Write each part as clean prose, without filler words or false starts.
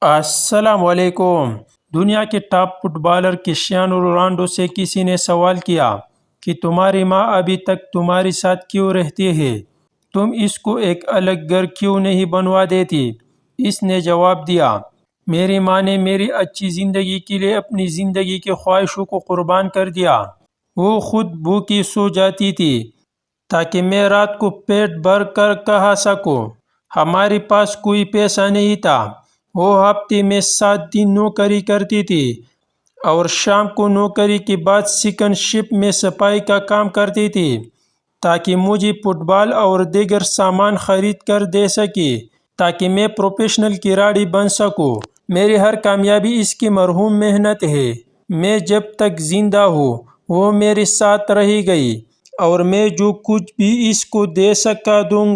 السلام علیکم۔ دنیا کے top footballer Cristiano Ronaldo سے کسی نے سوال کیا کہ تمہاری ماں ابھی تک تمہارے ساتھ کیوں رہتی ہے؟ تم اس کو ایک الگ گھر کیوں نہیں بنوا دیتی؟ اس نے جواب دیا، میری ماں نے میری اچھی زندگی کے لیے اپنی زندگی کی خواہشوں کو قربان کر دیا۔ وہ خود بھوکی سو جاتی تھی تاکہ میں رات کو پیٹ بھر کر کھا سکوں۔ ہمارے پاس کوئی پیسہ نہیں تھا۔ وہ ہفتے میں 7 دن نوکری کرتی تھی اور شام کو نوکری کے بعد سیکنڈ شفٹ میں صفائی کا کام کرتی تھی تاکہ مجھے فٹ بال اور دیگر سامان خرید کر دے سکے تاکہ میں پروفیشنل کھلاڑی بن سکوں۔ میری ہر کامیابی اس کی مرہون محنت ہے۔ میں جب تک زندہ ہوں وہ میرے ساتھ رہ گئی اور میں جو کچھ بھی اس کو دے سکا دوں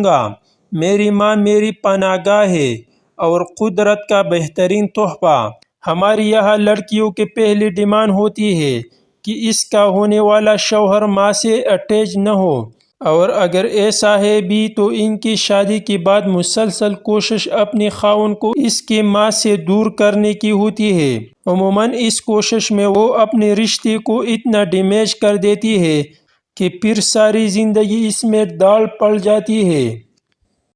گا۔ میری ماں میری پناہ گاہ ہے اور قدرت کا بہترین تحفہ۔ ہمارے یہاں لڑکیوں کی پہلی ڈیمانڈ ہوتی ہے کہ اس کا ہونے والا شوہر ماں سے اٹیچ نہ ہو، اور اگر ایسا ہے بھی تو ان کی شادی کے بعد مسلسل کوشش اپنے خاوند کو اس کی ماں سے دور کرنے کی ہوتی ہے۔ عموماً اس کوشش میں وہ اپنے رشتے کو اتنا ڈیمیج کر دیتی ہے کہ پھر ساری زندگی اس میں ڈال پڑ جاتی ہے۔